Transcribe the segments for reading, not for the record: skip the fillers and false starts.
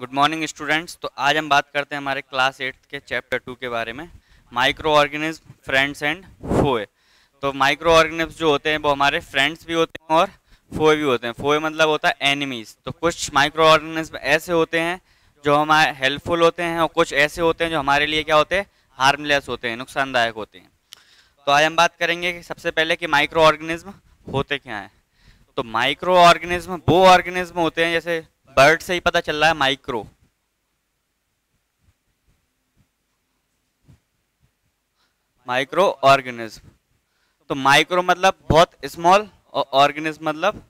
Good morning students. तो आज हम बात करते हैं हमारे क्लास 8 के चैप्टर 2 के बारे में, माइक्रो ऑर्गेनिज्म, फ्रेंड्स एंड फोए। तो माइक्रो ऑर्गेनिज्म जो होते हैं वो हमारे फ्रेंड्स भी होते हैं और फोए भी होते हैं। फोए मतलब होता है एनिमीज। तो कुछ माइक्रो ऑर्गेनिज्म ऐसे होते हैं जो हमारे हेल्पफुल होते हैं और कुछ ऐसे होते हैं जो हमारे लिए क्या होते हैं, हार्मलेस होते हैं, नुकसानदायक होते हैं। तो आज हम बात करेंगे कि सबसे पहले कि माइक्रो ऑर्गेनिज्म होते क्या हैं। तो माइक्रो ऑर्गेनिज्म वो ऑर्गेनिज्म होते हैं, जैसे बर्ड से ही पता चल रहा है माइक्रो, माइक्रो ऑर्गेनिज्म। तो माइक्रो मतलब बहुत स्मॉल और ऑर्गेनिज्म मतलब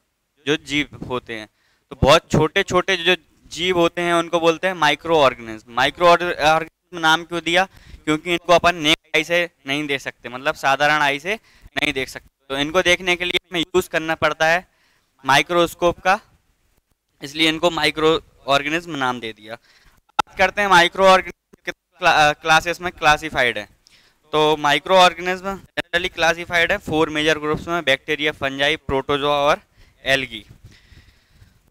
जो जीव होते हैं। तो बहुत छोटे छोटे जो जीव होते हैं उनको बोलते हैं माइक्रो ऑर्गेनिज्म। माइक्रो ऑर्गेनिज्म नाम क्यों दिया? क्योंकि इनको अपन नेक्ड आई से नहीं देख सकते, मतलब साधारण आई से नहीं देख सकते। तो इनको देखने के लिए हमें यूज करना पड़ता है माइक्रोस्कोप का, इसलिए इनको माइक्रो ऑर्गेनिज्म नाम दे दिया। बात करते हैं माइक्रो ऑर्गेनिज्म क्लासेस में क्लासिफाइड है। तो माइक्रो ऑर्गेनिज्म जनरली क्लासिफाइड है 4 मेजर ग्रुप्स में: बैक्टीरिया, फंजाई, प्रोटोजोआ और एल्गी।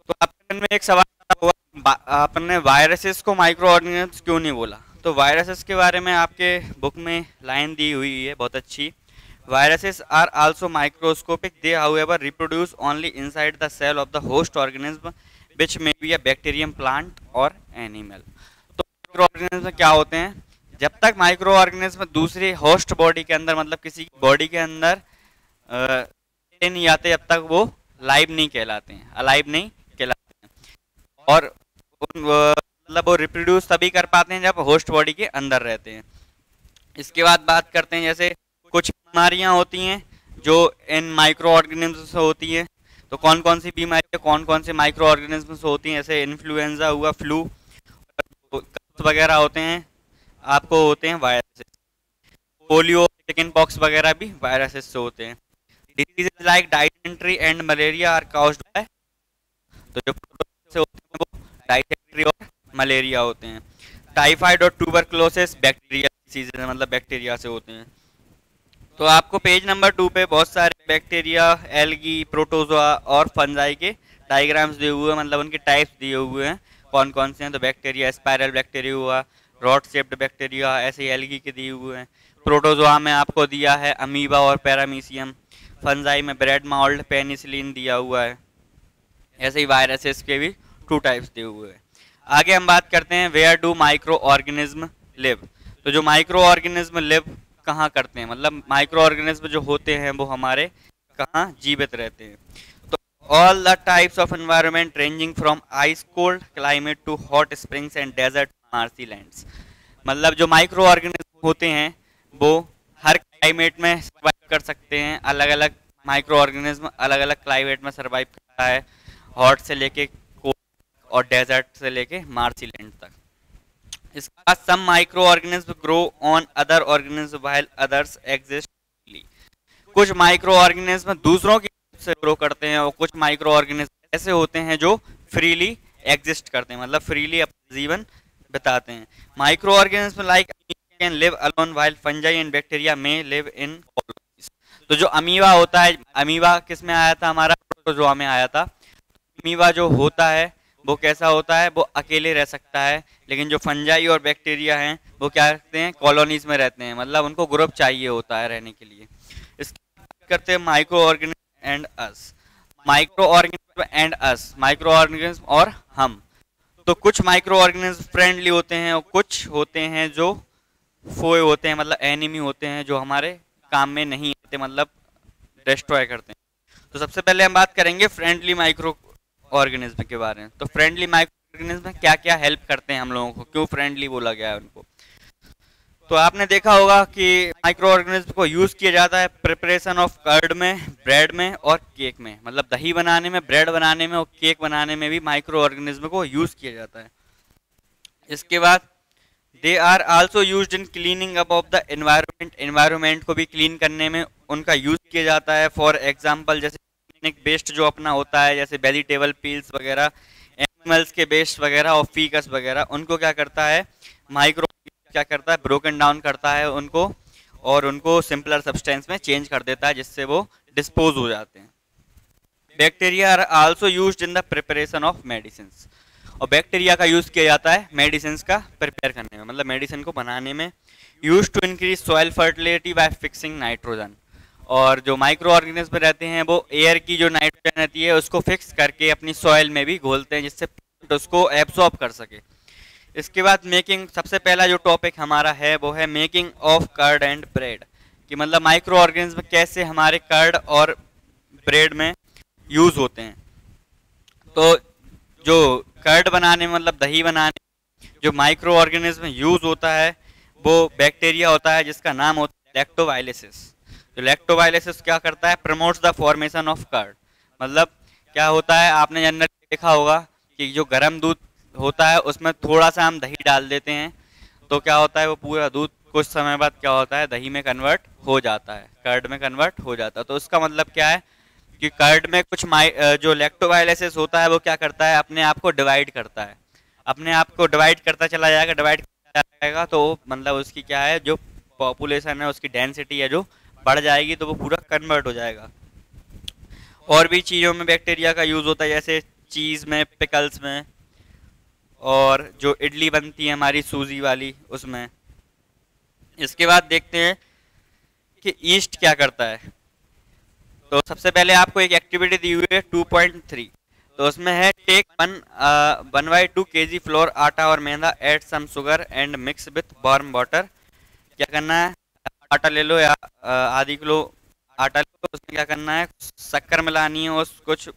तो आपने में एक सवाल हुआ, आपने वायरसेस को माइक्रो ऑर्गेनिज्म क्यों नहीं बोला? तो वायरसेस के बारे में आपके बुक में लाइन दी हुई है बहुत अच्छी: viruses are also microscopic, they however reproduce only inside the cell of the host organism which may be a bacterium, plant or animal. तो माइक्रो ऑर्गेनिज्म क्या होते हैं? जब तक माइक्रो ऑर्गेनिज्म दूसरी होस्ट बॉडी के अंदर, मतलब किसी बॉडी के अंदर नहीं आते, जब तक वो लाइव नहीं कहलाते हैं, अलाइव नहीं कहलाते हैं। और मतलब वो रिप्रोड्यूस तभी कर पाते हैं जब होस्ट बॉडी के अंदर रहते हैं। इसके बाद बात करते हैं जैसे कुछ बीमारियां होती हैं जो इन माइक्रो ऑर्गेनिज्म से होती हैं। तो कौन कौन सी बीमारियां कौन कौन से माइक्रो ऑर्गेनिज्म से होती हैं? जैसे इन्फ्लुएंजा हुआ, फ्लू वगैरह होते हैं, आपको होते हैं वायरसेस। पोलियो, चिकन पॉक्स वगैरह भी वायरसेस से होते हैं। Disease like dysentery and malaria are caused by, तो जो से होते हैं वो डायसेंट्री और मलेरिया होते हैं। टाइफाइड और ट्यूबरक्लोसिस बैक्टीरिया डिजीज है, मतलब बैक्टीरिया से होते हैं। तो आपको पेज नंबर 2 पे बहुत सारे बैक्टीरिया, एल्गी, प्रोटोजोआ और फंजाई के डायग्राम्स दिए हुए हैं, मतलब उनके टाइप्स दिए हुए हैं कौन कौन से हैं। तो बैक्टीरिया, स्पाइरल बैक्टीरिया हुआ, रॉड शेप्ड बैक्टीरिया, ऐसे एल्गी के दिए हुए हैं। प्रोटोजोआ में आपको दिया है अमीबा और पैरामीशियम। फंजाई में ब्रेड माउल्ड, पेनिसिलिन दिया हुआ है। ऐसे ही वायरसेस के भी 2 टाइप्स दिए हुए हैं। आगे हम बात करते हैं where do micro organism live. तो जो माइक्रो ऑर्गेनिज्म लिव कहाँ करते हैं, मतलब माइक्रो ऑर्गेनिज्म जो होते हैं वो हमारे कहाँ जीवित रहते हैं? तो all the types of environment ranging from ice cold climate to hot springs and desert marshy lands. मतलब जो माइक्रो ऑर्गेनिज्म होते हैं वो हर क्लाइमेट में सर्वाइव कर सकते हैं। अलग अलग माइक्रो ऑर्गेनिज्म अलग अलग क्लाइमेट में सर्वाइव करता है, हॉट से लेके कोल्ड और डेजर्ट से लेके मार्सी लैंड तक। इसके बाद some micro organism grow on other organism while others exist. कुछ माइक्रो ऑर्गेनिज्म दूसरों की से ग्रो करते हैं और कुछ माइक्रो ऑर्गेनिज्म ऐसे होते हैं जो फ्रीली एग्जिस्ट करते हैं, मतलब फ्रीली अपना जीवन बिताते हैं। Micro organism like can live alone while fungi and bacteria में लिव इन कॉलोनीज। तो जो अमीबा होता है, अमीबा किस में आया था? हमारा प्रोटोजोआ में आया था। अमीबा जो होता है वो कैसा होता है? वो अकेले रह सकता है। लेकिन जो फंजाई और बैक्टीरिया हैं वो क्या करते हैं? कॉलोनीज में रहते हैं, मतलब उनको ग्रुप चाहिए होता है रहने के लिए। इसकी बात करते हैं micro organism and us. Micro organism and us, micro organism और हम। तो कुछ माइक्रो ऑर्गेनिज्म फ्रेंडली होते हैं और कुछ होते हैं जो फोए होते हैं, मतलब एनिमी होते हैं, जो हमारे काम में नहीं आते, मतलब डिस्ट्रॉय करते हैं। तो सबसे पहले हम बात करेंगे फ्रेंडली माइक्रो ऑर्गेनिज्म के बारे में। तो फ्रेंडली माइक्रो ऑर्गेनिज्म क्या क्या हेल्प करते हैं हम लोगों को, क्यों फ्रेंडली बोला गया है उनको? तो आपने देखा होगा कि माइक्रो ऑर्गेनिज्म को यूज किया जाता है प्रिपरेशन ऑफ कर्ड में, ब्रेड में और केक में, मतलब दही बनाने में, ब्रेड बनाने में और केक बनाने में भी माइक्रो ऑर्गेनिज्म को यूज किया जाता है। इसके बाद they are also used in cleaning up of the environment, environment को भी क्लीन करने में उनका यूज किया जाता है। फॉर एग्जांपल जैसे वेस्ट जो अपना होता है, जैसे वेजिटेबल पील्स वगैरह, एनिमल्स के वेस्ट वगैरह और फीकस वगैरह, उनको क्या करता है माइक्रो, क्या करता है ब्रोकन डाउन करता है उनको और उनको सिंपलर सब्सटेंस में चेंज कर देता है, जिससे वो डिस्पोज हो जाते हैं। Bacteria are also used in the preparation of medicine. और बैक्टीरिया का यूज़ किया जाता है मेडिसिन का प्रिपेयर करने में, मतलब मेडिसिन को बनाने में। Use to increase soil fertility by fixing nitrogen. और जो माइक्रो ऑर्गेनिज्म रहते हैं वो एयर की जो नाइट्रोजन रहती है उसको फिक्स करके अपनी सॉइल में भी घोलते हैं, जिससे उसको एब्सॉर्ब कर सके। इसके बाद मेकिंग, सबसे पहला जो टॉपिक हमारा है वो है making of curd and bread, कि मतलब माइक्रो ऑर्गेनिज्म कैसे हमारे कर्ड और ब्रेड में यूज होते हैं। तो जो कर्ड बनाने में, मतलब दही बनाने में जो माइक्रो ऑर्गेनिज्म यूज होता है वो बैक्टीरिया होता है जिसका नाम होता है लैक्टोबाइलिसिस। तो लैक्टोबाइलिसिस क्या करता है, promotes the formation of curd. मतलब क्या होता है, आपने जनरली देखा होगा कि जो गर्म दूध होता है उसमें थोड़ा सा हम दही डाल देते हैं, तो क्या होता है वो पूरा दूध कुछ समय बाद क्या होता है, दही में कन्वर्ट हो जाता है, कर्ड में कन्वर्ट हो जाता है। तो उसका मतलब क्या है कि कर्ड में कुछ जो लैक्टोबाइलिसिस होता है वो क्या करता है, अपने आप को डिवाइड करता है, अपने आप को डिवाइड करता चला जाएगा, डिवाइड करता जाएगा, तो मतलब उसकी क्या है, जो पॉपुलेशन है उसकी डेंसिटी है जो बढ़ जाएगी, तो वो पूरा कन्वर्ट हो जाएगा। और भी चीज़ों में बैक्टीरिया का यूज़ होता है, जैसे चीज़ में, पिकल्स में, और जो इडली बनती है हमारी सूजी वाली उसमें। इसके बाद देखते हैं कि ईस्ट क्या करता है। तो सबसे पहले आपको एक एक्टिविटी दी हुई है 2.3, तो उसमें है टेक 1/2 kg फ्लोर, आटा और मैदा, add some sugar and mix with warm water. क्या करना है, आटा ले लो या आधी किलो आटा ले लो, उसमें क्या करना है, शक्कर मिलानी है, उस कुछ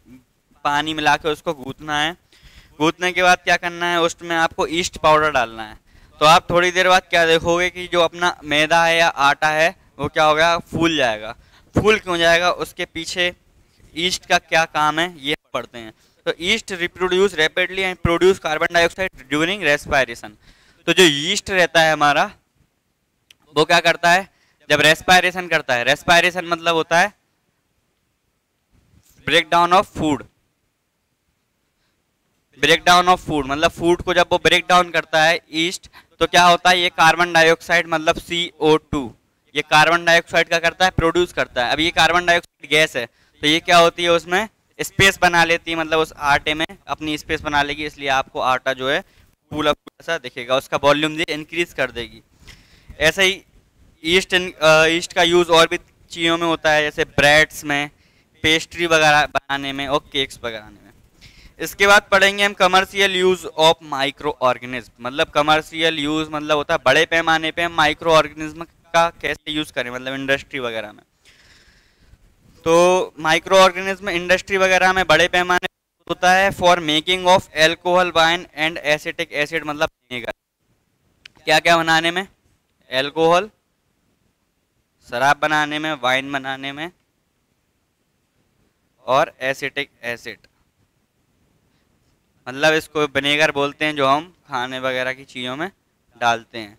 पानी मिला के उसको गूंथना है। गूंथने के बाद क्या करना है, उसमें आपको ईस्ट पाउडर डालना है। तो आप थोड़ी देर बाद क्या देखोगे कि जो अपना मैदा है या आटा है वो क्या हो गया, फूल जाएगा। फूल क्यों जाएगा, उसके पीछे ईस्ट का क्या काम है ये पढ़ते हैं। तो east reproduce rapidly and produce carbon dioxide during respiration. तो जो ईस्ट रहता है हमारा वो क्या करता है, जब रेस्पायरेशन करता है, रेस्पायरेशन मतलब होता है break down of food, break down of food मतलब फूड को जब वो ब्रेक डाउन करता है ईस्ट, तो क्या होता है, ये कार्बन डाइऑक्साइड मतलब CO2, ये कार्बन डाइऑक्साइड का करता है, प्रोड्यूस करता है। अब ये कार्बन डाइऑक्साइड गैस है, तो ये क्या होती है, उसमें स्पेस बना लेती है, मतलब उस आटे में अपनी स्पेस बना लेगी, इसलिए आपको आटा जो है फूला फूला सा दिखेगा, उसका वॉल्यूम ये इंक्रीज कर देगी। ऐसे ही ईस्ट का यूज और भी चीज़ों में होता है, जैसे ब्रेड्स में, पेस्ट्री वगैरह बनाने में और केक्स बनाने में। इसके बाद पढ़ेंगे हम commercial use of micro organism. मतलब कमर्शियल यूज मतलब होता है बड़े पैमाने पे हम माइक्रो ऑर्गेनिज्म का कैसे यूज करें, मतलब इंडस्ट्री वगैरह में। तो माइक्रो ऑर्गेनिज्म इंडस्ट्री वगैरह में बड़े पैमाने होता है for making of alcohol, wine and acetic acid, मतलब विनेगर। क्या क्या बनाने में, एल्कोहल शराब बनाने में, वाइन बनाने में, और एसिटिक एसिड मतलब इसको विनेगर बोलते हैं, जो हम खाने वगैरह की चीज़ों में डालते हैं।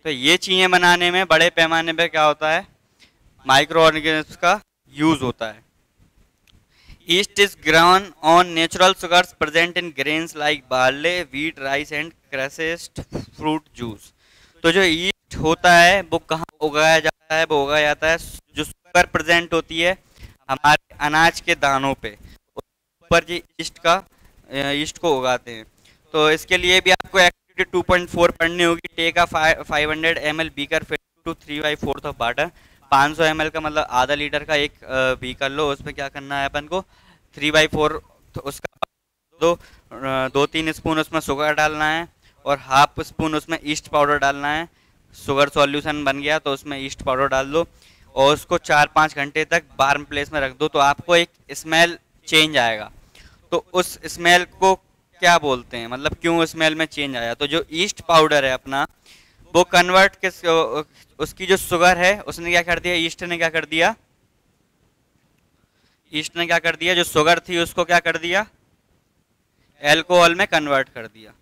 तो ये चीज़ें बनाने में बड़े पैमाने पे क्या होता है, माइक्रो ऑर्गेनिज्म का यूज होता है। Yeast is grown on natural sugars present in grains like barley, wheat, rice and crushed fruit juice. तो जो ईस्ट होता है वो कहाँ उगाया जाता है, वो उगाया जाता है जो शुगर प्रेजेंट होती है हमारे अनाज के दानों पे, ऊपर जी ईस्ट को उगाते हैं। तो इसके लिए भी आपको एक्टिविटी 2.4 पढ़नी होगी। Take a 500 ml beaker fill to 3/4 of water. 500 ml का मतलब आधा लीटर का एक बीकर लो, उसमें क्या करना है अपन को 3/4 तो उसका 2-3 स्पून उसमें शुगर डालना है और हाफ स्पून उसमें ईस्ट पाउडर डालना है। शुगर सॉल्यूशन बन गया तो उसमें ईस्ट पाउडर डाल दो और उसको 4-5 घंटे तक वार्म प्लेस में रख दो, तो आपको एक स्मेल चेंज आएगा। तो उस स्मेल को क्या बोलते हैं, मतलब क्यों स्मेल में चेंज आया, तो जो ईस्ट पाउडर है अपना वो कन्वर्ट किस, उसकी जो शुगर है उसने क्या कर दिया, ईस्ट ने क्या कर दिया, ईस्ट ने क्या कर दिया, जो शुगर थी उसको क्या कर दिया, एल्कोहल में कन्वर्ट कर दिया।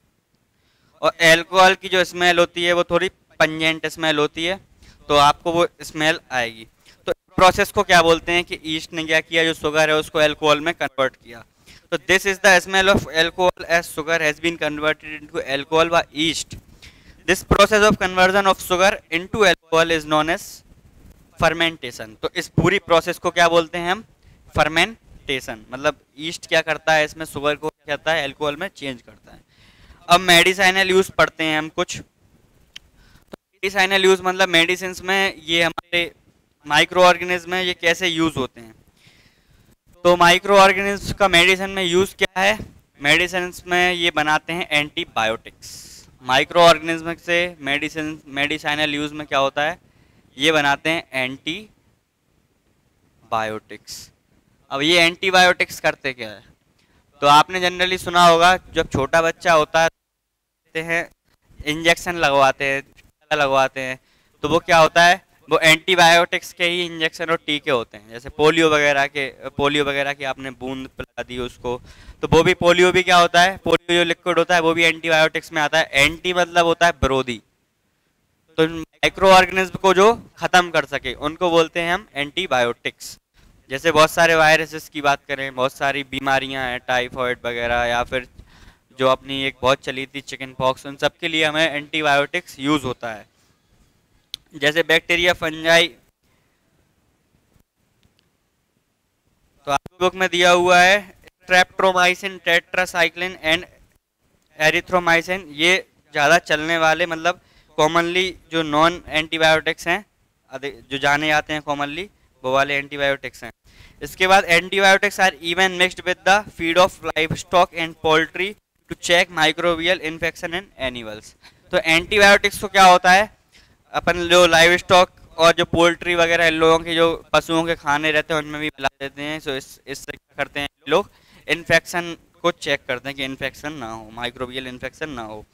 और एल्कोहल की जो स्मेल होती है वो थोड़ी पंजेंट स्मेल होती है, तो आपको वो स्मेल आएगी। तो प्रोसेस को क्या बोलते हैं कि ईस्ट ने क्या किया, जो शुगर है उसको एल्कोहल में कन्वर्ट किया। तो this is the smell of alcohol as sugar has been converted into alcohol by yeast. This process of conversion of sugar into alcohol is known as fermentation. तो इस पूरी प्रोसेस को क्या बोलते हैं हम, फर्मेंटेशन। मतलब ईस्ट क्या करता है, इसमें शुगर को करता है, अल्कोहल में चेंज करता है। अब मेडिसिनल यूज पढ़ते हैं हम कुछ। तो मेडिसिनल यूज मतलब मेडिसिन में ये हमारे माइक्रो ऑर्गेनिज्म है, ये कैसे यूज होते हैं। तो माइक्रो ऑर्गेनिज्म का मेडिसिन में यूज क्या है, मेडिसिन में ये बनाते हैं एंटीबायोटिक्स। माइक्रो ऑर्गेनिज्म से मेडिसिनल यूज में क्या होता है, ये बनाते हैं एंटीबायोटिक्स। अब ये एंटीबायोटिक्स करते क्या है, तो आपने जनरली सुना होगा जब छोटा बच्चा होता है इंजेक्शन लगवाते हैं तो वो क्या होता है, वो एंटीबायोटिक्स के ही इंजेक्शन और टीके होते हैं। जैसे पोलियो वगैरह की आपने बूंद पिला दी उसको, तो वो भी पोलियो भी क्या होता है, पोलियो जो लिक्विड होता है वो भी एंटीबायोटिक्स में आता है। एंटी मतलब होता है विरोधी, तो माइक्रो ऑर्गेनिज्म को जो खत्म कर सके उनको बोलते हैं हम एंटीबायोटिक्स। जैसे बहुत सारे वायरसेस की बात करें, बहुत सारी बीमारियां हैं, टाइफॉइड वगैरह, या फिर जो अपनी एक बहुत चली थी चिकन पॉक्स, उन सब के लिए हमें एंटीबायोटिक्स यूज होता है। जैसे बैक्टीरिया, फंजाई, तो आपकी बुक में दिया हुआ है स्ट्रेप्टोमाइसिन, टेट्रासाइक्लिन एंड एरिथ्रोमाइसिन, ये ज़्यादा चलने वाले मतलब कॉमनली जो नॉन एंटीबायोटिक्स हैं, जो जाने जाते हैं कॉमनली, वो वाले एंटीबायोटिक्स हैं। इसके बाद antibiotics are even mixed with the feed of livestock and poultry to check microbial infection in animals. तो एंटीबायोटिक्स को क्या होता है, अपन जो लाइव स्टॉक और जो पोल्ट्री वगैरह इन लोगों के जो पशुओं के खाने रहते हैं उनमें भी मिला देते हैं। सो इससे क्या करते हैं लोग, इन्फेक्शन को चेक करते हैं कि इन्फेक्शन ना हो, माइक्रोबियल इन्फेक्शन ना हो।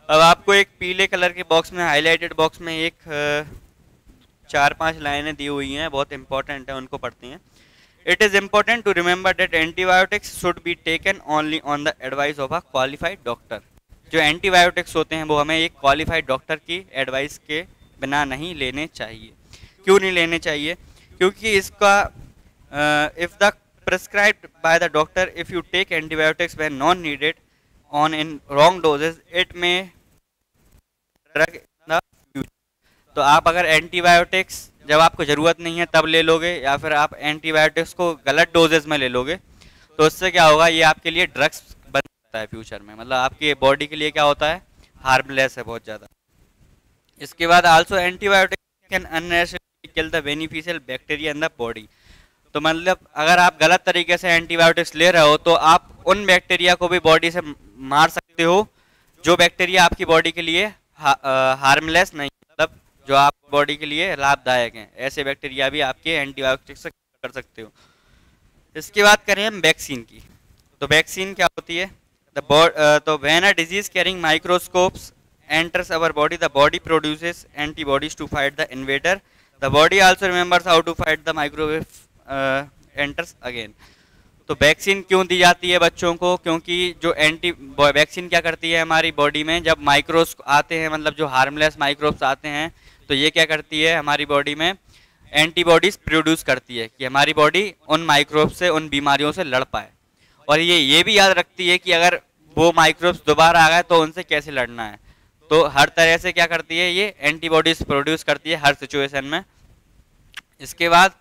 अब आपको एक पीले कलर के बॉक्स में, हाईलाइटेड बॉक्स में एक 4-5 लाइनें दी हुई हैं, बहुत इंपॉर्टेंट है, उनको पढ़ते हैं। It is important to remember that antibiotics should be taken only on the advice of a qualified doctor. जो एंटीबायोटिक्स होते हैं वो हमें एक क्वालिफाइड डॉक्टर की एडवाइस के बिना नहीं लेने चाहिए। क्यों नहीं लेने चाहिए, क्योंकि इसका if the prescribed by the doctor, if you take antibiotics when not needed on in wrong dosages, it may drug in the future. तो आप अगर एंटीबायोटिक्स जब आपको ज़रूरत नहीं है तब ले लोगे, या फिर आप एंटीबायोटिक्स को गलत डोजेज में ले लोगे, तो उससे क्या होगा, ये आपके लिए ड्रग्स बन सकता है फ्यूचर में, मतलब आपकी बॉडी के लिए क्या होता है, हार्मलेस है बहुत ज़्यादा। इसके बाद also antibiotics can unnecessarily kill the beneficial bacteria in the body. तो मतलब अगर आप गलत तरीके से एंटीबायोटिक्स ले रहे हो तो आप उन बैक्टीरिया को भी बॉडी से मार सकते हो जो बैक्टीरिया आपकी बॉडी के लिए हार्मलेस नहीं, मतलब जो आप बॉडी के लिए लाभदायक हैं, ऐसे बैक्टीरिया भी आपके एंटीबायोटिक्स से कर सकते हो। इसके बाद करें हम वैक्सीन की। तो वैक्सीन क्या होती है, तो when a disease carrying microscopes enters our body, the body produces antibodies to fight the invader. The body also remembers how to fight the microwave enters again. तो वैक्सीन क्यों दी जाती है बच्चों को, क्योंकि जो वैक्सीन क्या करती है हमारी बॉडी में, जब माइक्रोब्स आते हैं, मतलब जो हार्मलेस माइक्रोब्स आते हैं, तो ये क्या करती है हमारी बॉडी में एंटीबॉडीज प्रोड्यूस करती है कि हमारी बॉडी उन माइक्रोब्स से, उन बीमारियों से लड़ पाए। और ये भी याद रखती है कि अगर वो माइक्रोब्स दोबारा आ गए तो उनसे कैसे लड़ना है। तो हर तरह से क्या करती है, ये एंटीबॉडीज प्रोड्यूस करती है हर सिचुएशन में। इसके बाद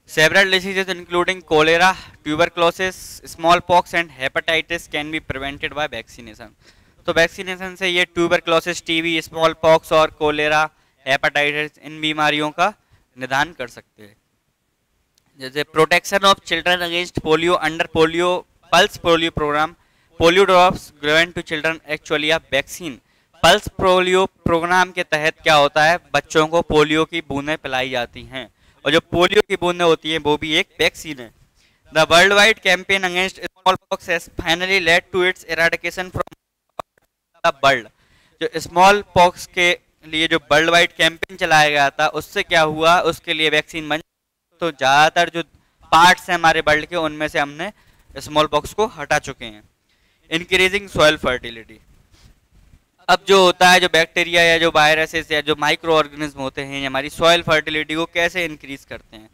several diseases including cholera, tuberculosis, smallpox and hepatitis can be prevented by vaccination. तो वैक्सीनेशन से ये ट्यूबरक्लोसिस, टीबी, स्मॉल पॉक्स और कोलेरा, हेपेटाइटिस, इन बीमारियों का निदान कर सकते हैं। जैसे protection of children against polio under polio pulse polio program, polio drops given to children actually a vaccine. Pulse polio program के तहत क्या होता है, बच्चों को पोलियो की बूंदें पिलाई जाती हैं, और जो पोलियो की बूंदें होती हैं वो भी एक वैक्सीन है। The worldwide campaign against smallpox has finally led to its eradication from the world. जो स्मॉल पॉक्स के लिए जो वर्ल्ड वाइड कैंपेन चलाया गया था, उससे क्या हुआ, उसके लिए वैक्सीन बन, तो ज़्यादातर जो पार्ट्स हैं हमारे वर्ल्ड के, उनमें से हमने स्मॉल पॉक्स को हटा चुके हैं। इंक्रीजिंग सॉइल फर्टिलिटी, अब जो होता है, जो बैक्टीरिया या जो वायरसेस या जो माइक्रो ऑर्गेनिज्म होते हैं, ये हमारी सॉइल फर्टिलिटी को कैसे इंक्रीज करते हैं।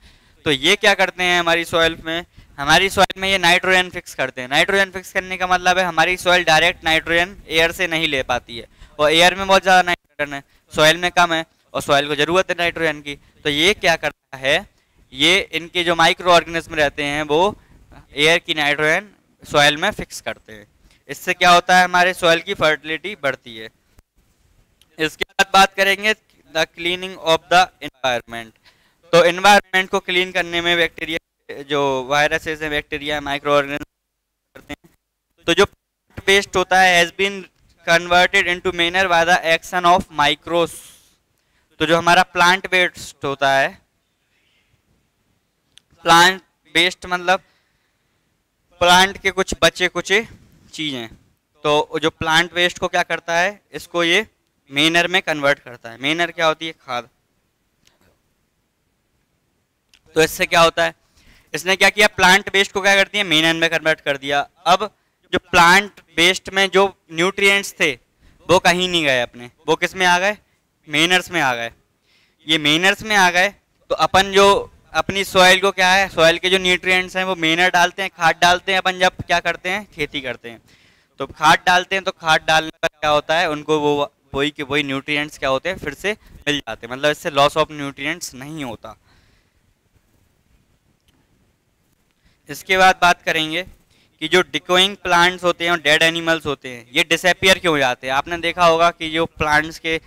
तो ये क्या करते हैं हमारी सॉइल में ये नाइट्रोजन फिक्स करते हैं। नाइट्रोजन फिक्स करने का मतलब है हमारी सॉइल डायरेक्ट नाइट्रोजन एयर से नहीं ले पाती है, और एयर में बहुत ज़्यादा नाइट्रोजन है, सॉइल में कम है, और सॉइल को ज़रूरत है नाइट्रोजन की। तो ये क्या करता है, ये इनके जो माइक्रो ऑर्गेनिज्म रहते हैं वो एयर की नाइट्रोजन सॉइल में फिक्स करते हैं। इससे क्या होता है, हमारे सॉइल की फर्टिलिटी बढ़ती है। इसके बाद बात करेंगे the cleaning of the environment. तो एनवायरनमेंट को क्लीन करने में बैक्टीरिया, जो वायरसेस हैं, बैक्टीरिया, माइक्रो ऑर्गेनिज्म करते हैं। तो जो वेस्ट होता है has been converted into manure by the action of micros. तो जो हमारा प्लांट वेस्ट होता है, प्लांट वेस्ट मतलब प्लांट के कुछ बचे कुचे चीजें, तो जो प्लांट वेस्ट को क्या करता है, इसको ये मेनर में कन्वर्ट करता है। मेनर क्या होती है, खाद। तो इससे क्या होता है, इसने क्या किया, प्लांट वेस्ट को क्या करती है, मेनर में कन्वर्ट कर दिया। अब जो प्लांट वेस्ट में जो न्यूट्रिएंट्स थे वो कहीं नहीं गए अपने, वो किस में आ गए, मेनर्स में आ गए। ये मेनर्स में आ गए तो अपन जो अपनी सॉइल को क्या है, सॉइल के जो न्यूट्रिएंट्स हैं वो मेनर डालते हैं, खाद डालते हैं। अपन जब क्या करते हैं, खेती करते हैं तो खाद डालते हैं, तो खाद डालने पर क्या होता है, उनको वो वही के वही न्यूट्रिएंट्स क्या होते हैं, फिर से मिल जाते हैं। मतलब इससे लॉस ऑफ न्यूट्रिएंट्स नहीं होता। इसके बाद बात करेंगे कि जो डिकोइंग प्लांट्स होते हैं और डेड एनिमल्स होते हैं, ये डिसअपियर क्यों हो जाते हैं। आपने देखा होगा कि जो प्लांट्स के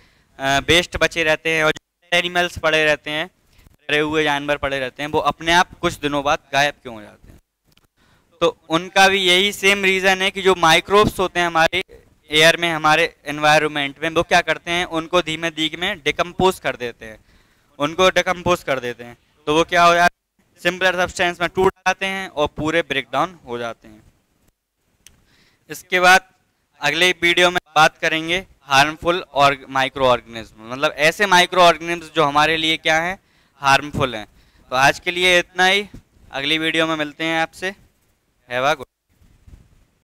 वेस्ट बचे रहते हैं और जो एनिमल्स पड़े रहते हैं, मरे हुए जानवर पड़े रहते हैं, वो अपने आप कुछ दिनों बाद गायब क्यों हो जाते हैं। तो उनका भी यही सेम रीज़न है कि जो माइक्रोब्स होते हैं हमारे एयर में, हमारे एनवायरनमेंट में, वो क्या करते हैं, उनको धीमे धीमे डिकम्पोज कर देते हैं, उनको डिकम्पोज कर देते हैं। तो वो क्या हो जाता है, सिंपलर सब्सटेंस में टूट जाते हैं और पूरे ब्रेकडाउन हो जाते हैं। इसके बाद अगले वीडियो में बात करेंगे हार्मफुल और माइक्रो ऑर्गेनिज्म, मतलब ऐसे माइक्रो ऑर्गेनिज्म जो हमारे लिए क्या है, हार्मफुल हैं। तो आज के लिए इतना ही, अगली वीडियो में मिलते हैं आपसे। Have a good.